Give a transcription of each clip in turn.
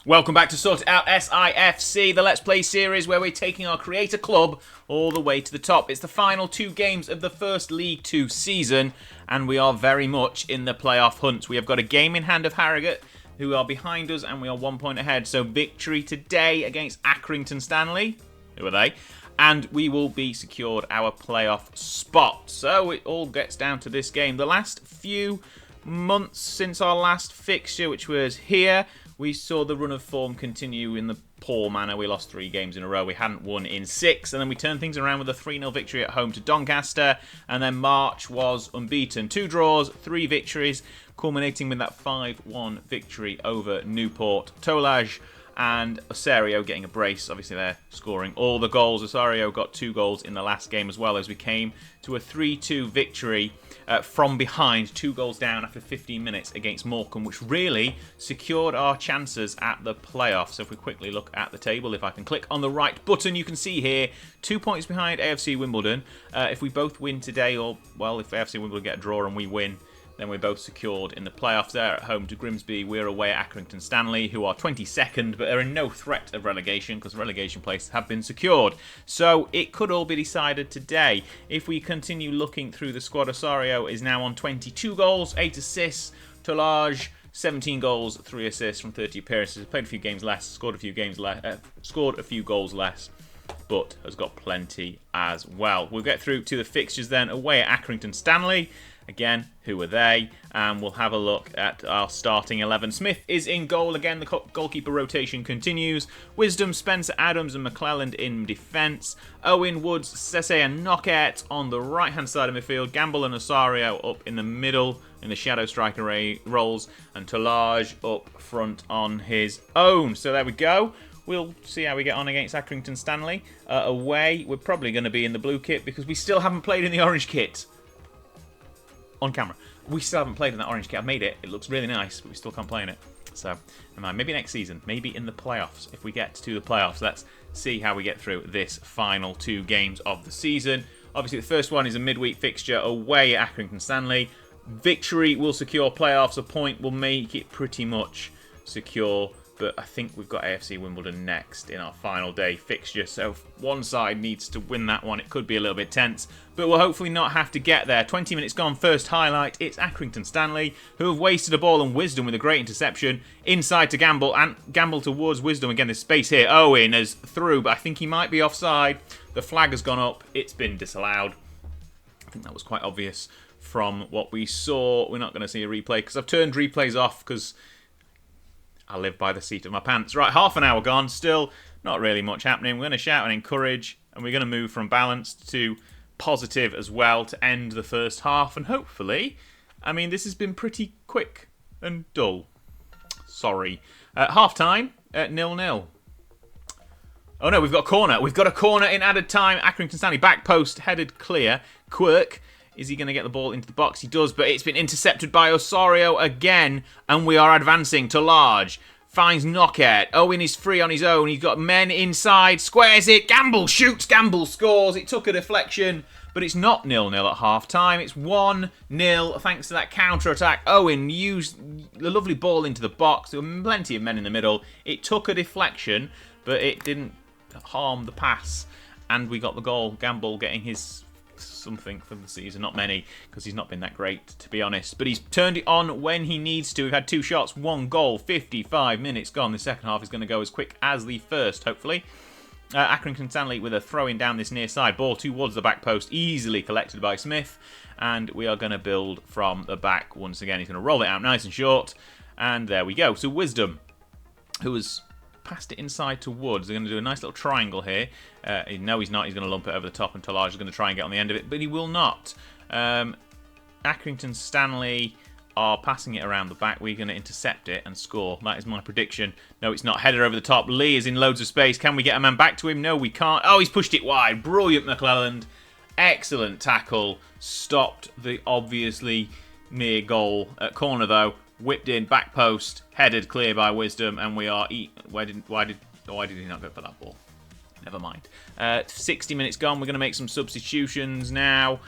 Welcome back to SortitoutSI FC, the Let's Play series where we're taking our creator club all the way to the top. It's the final 2 games of the first League Two season, and we are very much in the playoff hunt. We have got a game in hand of Harrogate, who are behind us, and we are 1 point ahead. So victory today against Accrington Stanley, who are they? And we will be secured our playoff spot. So it all gets down to this game. The last few months since our last fixture, which was here, we saw the run of form continue in the poor manner. We lost 3 games in a row. We hadn't won in 6. And then we turned things around with a 3-0 victory at home to Doncaster. And then March was unbeaten. 2 draws, 3 victories, culminating with that 5-1 victory over Newport. Tolaj and Osorio getting a brace. Obviously, they're scoring all the goals. Osorio got 2 goals in the last game as well, as we came to a 3-2 victory from behind, 2 goals down after 15 minutes against Morecambe, which really secured our chances at the playoffs. So if we quickly look at the table, if I can click on the right button, you can see here 2 points behind AFC Wimbledon. If we both win today, or, well, if AFC Wimbledon get a draw and we win, then we're both secured in the playoffs. They're at home to Grimsby. We're away at Accrington Stanley, who are 22nd, but are in no threat of relegation because relegation places have been secured. So it could all be decided today. If we continue looking through the squad, Osorio is now on 22 goals, 8 assists. Tolaj, 17 goals, 3 assists from 30 appearances. Played a few games less, scored a few goals less, but has got plenty as well. We'll get through to the fixtures then. Away at Accrington Stanley. Again, who are they? And we'll have a look at our starting 11. Smith is in goal again. The goalkeeper rotation continues. Wisdom, Spencer, Adams and McClelland in defence. Owen, Woods, Sese and Knockett on the right-hand side of midfield. Gamble and Osorio up in the middle in the shadow striker roles. And Tolaj up front on his own. So there we go. We'll see how we get on against Accrington Stanley. Away, we're probably going to be in the blue kit because we still haven't played in the orange kit. On camera. We still haven't played in that orange kit. I've made it. It looks really nice, but we still can't play in it. So, maybe next season. Maybe in the playoffs. If we get to the playoffs, let's see how we get through this final 2 games of the season. Obviously, the first one is a midweek fixture away at Accrington Stanley. Victory will secure playoffs. A point will make it pretty much secure. But I think we've got AFC Wimbledon next in our final day fixture. So if one side needs to win that one, it could be a little bit tense. But we'll hopefully not have to get there. 20 minutes gone, first highlight. It's Accrington Stanley, who have wasted a ball, and Wisdom with a great interception. Inside to Gamble, and Gamble towards Wisdom. Again, there's space here. Owen is through, but I think he might be offside. The flag has gone up. It's been disallowed. I think that was quite obvious from what we saw. We're not going to see a replay because I've turned replays off because I live by the seat of my pants. Right, half an hour gone. Still not really much happening. We're going to shout and encourage, and we're going to move from balanced to positive as well to end the first half. And hopefully, this has been pretty quick and dull. Sorry. Half time at 0-0. Oh no, we've got a corner. We've got a corner in added time. Accrington Stanley back post headed clear. Quirk. Is he going to get the ball into the box? He does, but it's been intercepted by Osorio again, and we are advancing to large. Finds Knockett. Owen is free on his own. He's got men inside. Squares it. Gamble shoots. Gamble scores. It took a deflection, but it's not 0-0 at half-time. It's 1-0 thanks to that counter-attack. Owen used the lovely ball into the box. There were plenty of men in the middle. It took a deflection, but it didn't harm the pass, and we got the goal. Gamble getting his something for the season, not many because he's not been that great, to be honest, but he's turned it on when he needs to. We've had 2 shots, 1 goal, 55 minutes gone. The second half is going to go as quick as the first, hopefully. Accrington Stanley with a throw-in down this near side, ball towards the back post, easily collected by Smith, and we are going to build from the back once again. He's going to roll it out nice and short, and there we go. So Wisdom, who was passed it inside to Woods. They're going to do a nice little triangle here. No, he's not. He's going to lump it over the top, and Tolaj is going to try and get on the end of it, but he will not. Accrington Stanley are passing it around the back. We're going to intercept it and score. That is my prediction. No, it's not. Header over the top. Lee is in loads of space. Can we get a man back to him? No, we can't. Oh, he's pushed it wide. Brilliant, McClelland. Excellent tackle. Stopped the obviously near goal. At corner, though. Whipped in, back post, headed clear by Wisdom, and we are... Why did he not go for that ball? Never mind. 60 minutes gone. We're going to make some substitutions now.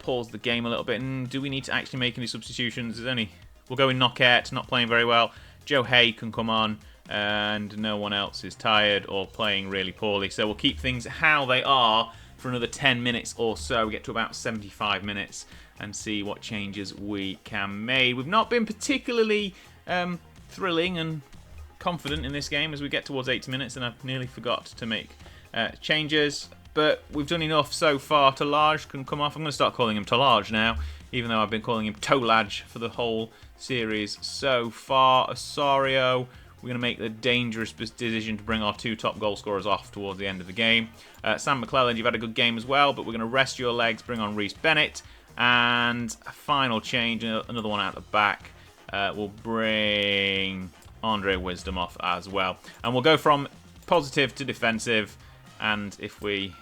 Pause the game a little bit. And do we need to actually make any substitutions? We'll go in Knockett, not playing very well. Joe Hay can come on. and no one else is tired or playing really poorly. So we'll keep things how they are for another 10 minutes or so. We get to about 75 minutes and see what changes we can make. We've not been particularly thrilling and confident in this game as we get towards 80 minutes, and I've nearly forgot to make changes. But we've done enough so far. Tolaj can come off. I'm going to start calling him Tolaj now, even though I've been calling him Tolaj for the whole series so far. Osorio, we're going to make the dangerous decision to bring our 2 top goal scorers off towards the end of the game. Sam McClelland, you've had a good game as well, but we're going to rest your legs, bring on Reece Bennett. And a final change, another one out the back. We'll bring Andre Wisdom off as well. And we'll go from positive to defensive. And if we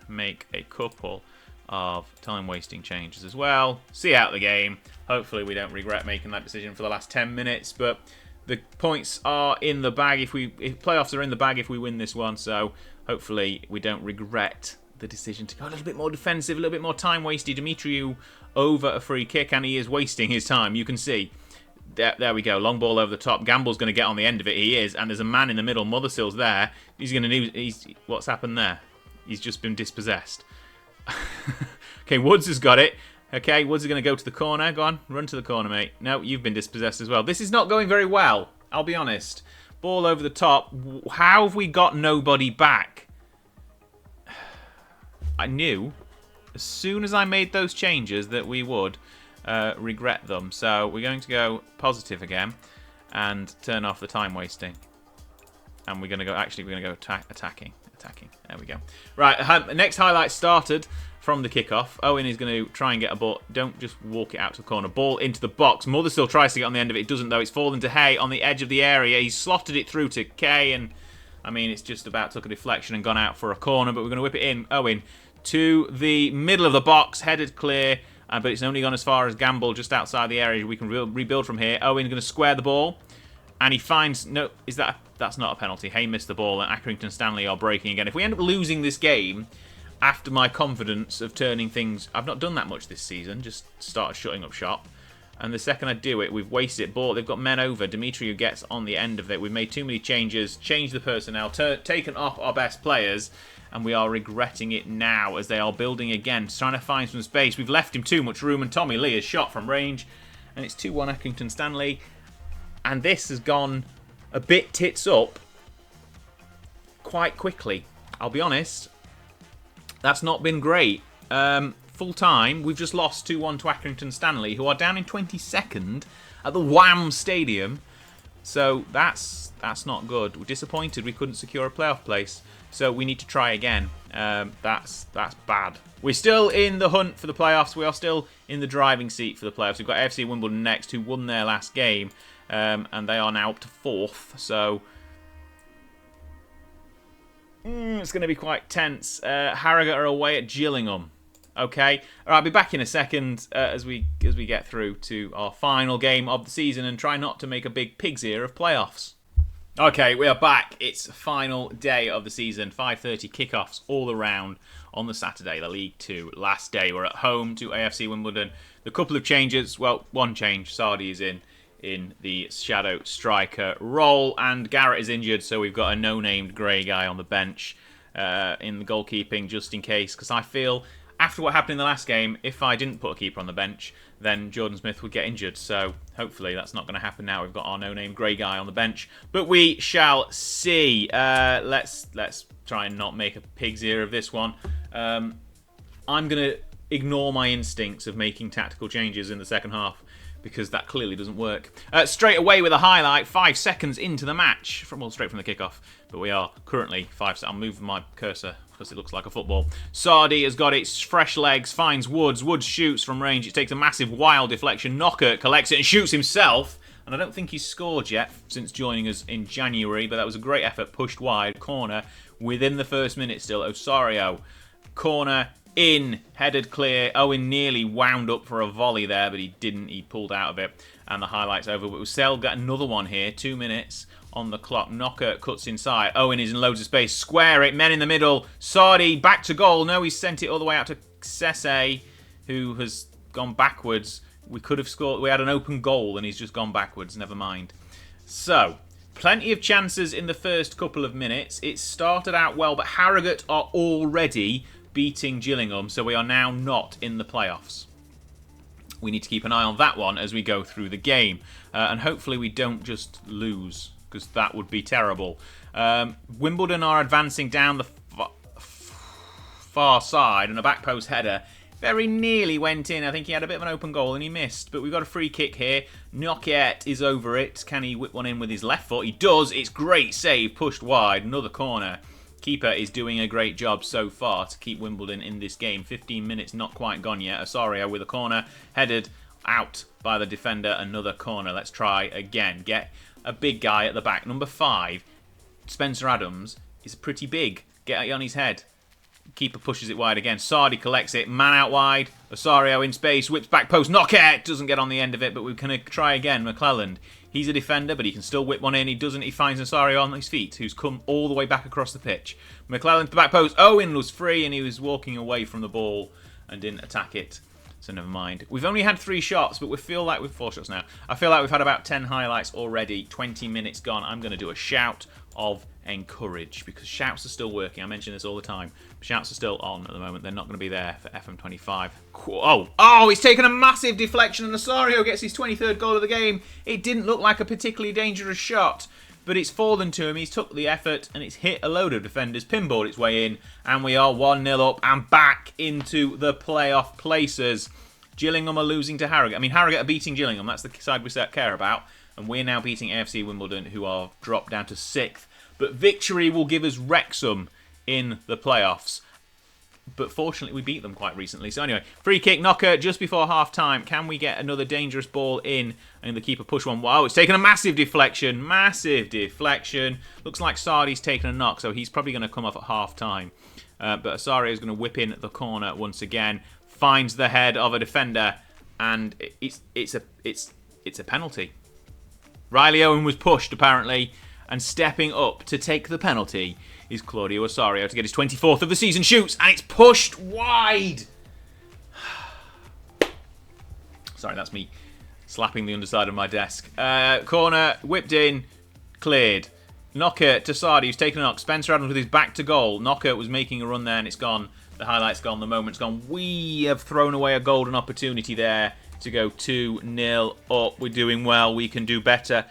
make a couple of time-wasting changes as well, see out the game. Hopefully we don't regret making that decision for the last 10 minutes. But the points are in the bag if playoffs are in the bag if we win this one. So hopefully we don't regret the decision to go a little bit more defensive, a little bit more time-wasted. Demetriou over a free kick, and he is wasting his time. You can see. There we go. Long ball over the top. Gamble's going to get on the end of it. He is. And there's a man in the middle. Mothersil's there. He's going to... What's happened there? He's just been dispossessed. Okay, Woods has got it. Okay, Woods is going to go to the corner. Go on. Run to the corner, mate. No, you've been dispossessed as well. This is not going very well. I'll be honest. Ball over the top. How have we got nobody back? I knew as soon as I made those changes that we would regret them. So we're going to go positive again and turn off the time wasting. And we're going to go, actually, we're going to go attacking. There we go. Right, next highlight started from the kickoff. Owen is going to try and get a ball. Don't just walk it out to the corner. Ball into the box. Mother still tries to get on the end of it. It doesn't, though. It's fallen to Hay on the edge of the area. He's slotted it through to Kay, and I mean, it's just about took a deflection and gone out for a corner, but we're going to whip it in. Owen to the middle of the box, headed clear, but it's only gone as far as Gamble just outside the area. We can rebuild from here. Owen's going to square the ball, and he finds... No, that's not a penalty. Hay missed the ball, and Accrington Stanley are breaking again. If we end up losing this game, after my confidence of turning things... I've not done that much this season, just started shutting up shop. And the second I do it, we've wasted it. Ball, they've got men over. Demetriou gets on the end of it. We've made too many changes, changed the personnel, taken off our best players, and we are regretting it now as they are building again, trying to find some space. We've left him too much room, and Tommy Lee has shot from range, and it's 2-1 Accrington Stanley. And this has gone a bit tits up quite quickly. I'll be honest, that's not been great. Full time, we've just lost 2-1 to Accrington Stanley, who are down in 22nd at the Wham Stadium. So that's not good. We're disappointed we couldn't secure a playoff place. So we need to try again. That's bad. We're still in the hunt for the playoffs. We are still in the driving seat for the playoffs. We've got AFC Wimbledon next, who won their last game, and they are now up to 4th. So it's going to be quite tense. Harrogate are away at Gillingham. Okay, all right, I'll be back in a second as we get through to our final game of the season and try not to make a big pig's ear of playoffs. Okay, we are back. It's the final day of the season. 5:30 kickoffs all around on the Saturday, the League Two last day. We're at home to AFC Wimbledon. The couple of changes, well, one change. Sardi is in the shadow striker role, and Garrett is injured, so we've got a no-named grey guy on the bench in the goalkeeping just in case, because I feel... After what happened in the last game, if I didn't put a keeper on the bench, then Jordan Smith would get injured. So hopefully that's not going to happen now. We've got our no-name grey guy on the bench. But we shall see. Let's try and not make a pig's ear of this one. I'm going to ignore my instincts of making tactical changes in the second half, because that clearly doesn't work. Straight away with a highlight, 5 seconds into the match, straight from the kickoff. But we are currently 5 seconds. I'll move my cursor because it looks like a football. Sardi has got its fresh legs, finds Woods. Woods shoots from range. It takes a massive wild deflection. Knocker collects it and shoots himself. And I don't think he's scored yet since joining us in January, but that was a great effort. Pushed wide, corner within the first minute still. Osorio, corner in, headed clear. Owen nearly wound up for a volley there, but he didn't. He pulled out of it, and the highlight's over. But Ussel got another one here. 2 minutes on the clock. Knocker cuts inside. Owen is in loads of space. Square it. Men in the middle. Sardi back to goal. No, he's sent it all the way out to Sese, who has gone backwards. We could have scored. We had an open goal, and he's just gone backwards. Never mind. So, Plenty of chances in the first couple of minutes. It started out well, but Harrogate are already beating Gillingham, so we are now not in the playoffs. We need to keep an eye on that one as we go through the game. And hopefully we don't just lose, because that would be terrible. Wimbledon are advancing down the far side, and a back post header very nearly went in. I think he had a bit of an open goal and he missed. But we've got a free kick here. Knockett is over it. Can he whip one in with his left foot? He does. It's great save. Pushed wide. Another corner. Keeper is doing a great job so far to keep Wimbledon in this game. 15 minutes not quite gone yet. Osorio with a corner. Headed out by the defender. Another corner. Let's try again. Get a big guy at the back. Number 5, Spencer Adams, is pretty big. Get it on his head. Keeper pushes it wide again. Sardi collects it. Man out wide. Osorio in space. Whips back post. Knockett doesn't get on the end of it, but we're going to try again. McClelland. He's a defender, but he can still whip one in. He doesn't. He finds Osorio on his feet, who's come all the way back across the pitch. McClelland to the back post. Owen was free, and he was walking away from the ball and didn't attack it. So never mind. We've only had 3 shots, but we feel like we've 4 shots now. I feel like we've had about 10 highlights already. 20 minutes gone. I'm going to do a shout of encourage, because shouts are still working. I mention this all the time. Shouts are still on at the moment. They're not going to be there for FM24. Oh, he's taken a massive deflection, and Osorio gets his 23rd goal of the game. It didn't look like a particularly dangerous shot, but it's fallen to him. He's took the effort, and it's hit a load of defenders, pinballed its way in, and we are 1-0 up and back into the playoff places. Gillingham are losing to Harrogate. I mean, Harrogate are beating Gillingham. That's the side we care about. And we're now beating AFC Wimbledon, who are dropped down to 6th. But victory will give us Wrexham in the playoffs. But fortunately, we beat them quite recently. So anyway, free kick, knocker just before half-time. Can we get another dangerous ball in? And the keeper push one. Wow, it's taken a massive deflection. Massive deflection. Looks like Sardi's taken a knock, so he's probably going to come off at half-time. But Osorio is going to whip in the corner once again. Finds the head of a defender. And it's a penalty. Riley Owen was pushed, apparently. And stepping up to take the penalty is Claudio Osorio to get his 24th of the season. Shoots, and it's pushed wide. Sorry, that's me slapping the underside of my desk. Corner, whipped in, cleared. Knocker to Sardi, who's taken a knock. Spencer Adams with his back to goal. Knocker was making a run there, and it's gone. The highlight's gone, the moment's gone. We have thrown away a golden opportunity there to go 2-0 up. We're doing well. We can do better.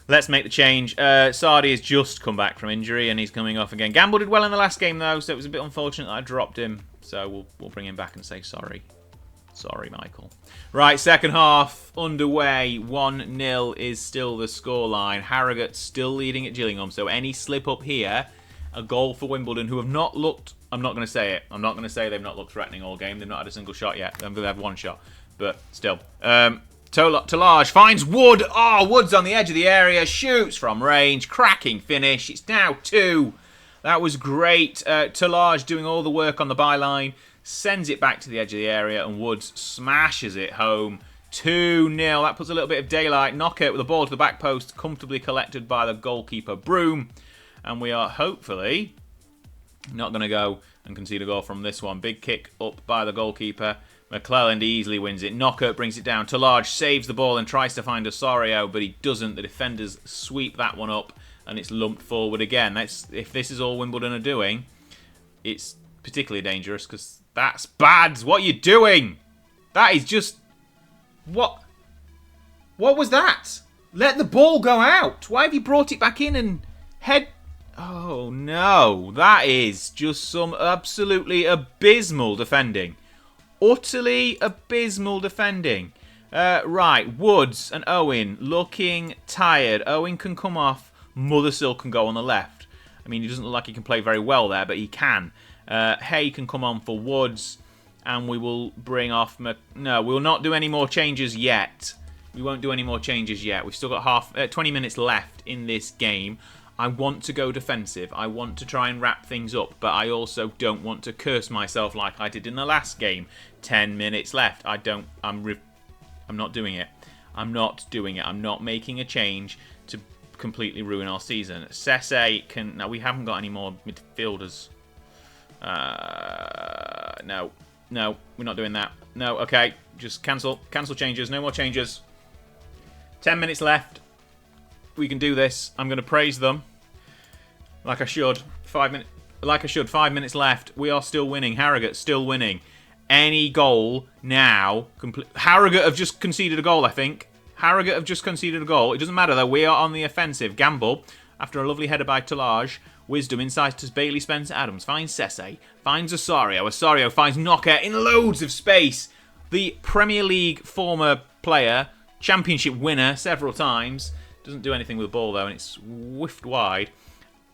Let's make the change. Sardi has just come back from injury and he's coming off again. Gamble did well in the last game though, so it was a bit unfortunate that I dropped him. So we'll bring him back and say sorry. Sorry, Michael. Right, second half underway. 1-0 is still the scoreline. Harrogate still leading at Gillingham. So any slip up here, a goal for Wimbledon, who have not looked... I'm not going to say it. I'm not going to say they've not looked threatening all game. They've not had a single shot yet. They've had 1 shot. But still... Talage finds Wood. Oh, Wood's on the edge of the area. Shoots from range. Cracking finish. It's now 2. That was great. Talage doing all the work on the byline. Sends it back to the edge of the area. And Woods smashes it home. 2-0. That puts a little bit of daylight. Knocker with the ball to the back post. Comfortably collected by the goalkeeper, Broom. And we are hopefully not going to go and concede a goal from this one. Big kick up by the goalkeeper. McClelland easily wins it. Knocker brings it down. Talage saves the ball and tries to find Osorio, but he doesn't. The defenders sweep that one up, and it's lumped forward again. If this is all Wimbledon are doing, it's particularly dangerous, because that's bad. What are you doing? That is just... What was that? Let the ball go out. Why have you brought it back in and head... Oh, no. That is just some absolutely abysmal defending. Utterly abysmal defending. Right, Woods and Owen looking tired. Owen can come off. Mothersill can go on the left. I mean, he doesn't look like he can play very well there, but he can. Hay can come on for Woods. And we will bring off... No, we will not do any more changes yet. We won't do any more changes yet. We've still got 20 minutes left in this game. I want to go defensive. I want to try and wrap things up, but I also don't want to curse myself like I did in the last game. 10 minutes left. I'm not doing it. I'm not doing it. I'm not making a change to completely ruin our season. Sese can... No, we haven't got any more midfielders. No, we're not doing that. No, okay. Just cancel. Cancel changes. No more changes. 10 minutes left. We can do this. I'm going to praise them. Like I should. 5 minutes. Like I should. 5 minutes left. We are still winning. Harrogate still winning. Any goal now. Harrogate have just conceded a goal, I think. Harrogate have just conceded a goal. It doesn't matter, though. We are on the offensive. Gamble, after a lovely header by Talage. Wisdom inside to Bailey Spencer Adams. Finds Sesse. Finds Osorio. Osorio finds Knocker in loads of space. The Premier League former player, championship winner several times. Doesn't do anything with the ball, though, and it's whiffed wide.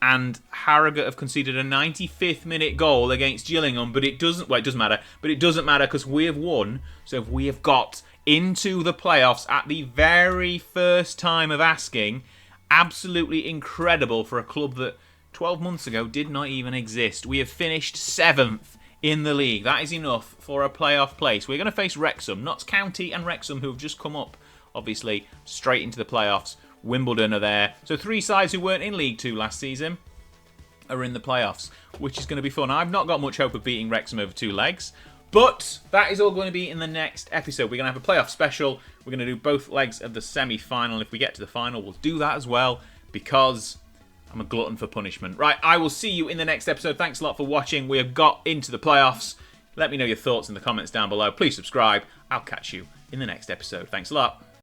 And Harrogate have conceded a 95th minute goal against Gillingham, but it doesn't matter. But it doesn't matter because we have won. So if we have got into the playoffs at the very first time of asking, absolutely incredible for a club that 12 months ago did not even exist. We have finished 7th in the league. That is enough for a playoff place. We're going to face Wrexham, Notts County and Wrexham, who have just come up, obviously, straight into the playoffs. Wimbledon are there. So 3 sides who weren't in League Two last season are in the playoffs, which is going to be fun. I've not got much hope of beating Wrexham over 2 legs, but that is all going to be in the next episode. We're going to have a playoff special. We're going to do both legs of the semi-final. If we get to the final, we'll do that as well, because I'm a glutton for punishment. Right, I will see you in the next episode. Thanks a lot for watching. We have got into the playoffs. Let me know your thoughts in the comments down below. Please subscribe. I'll catch you in the next episode. Thanks a lot.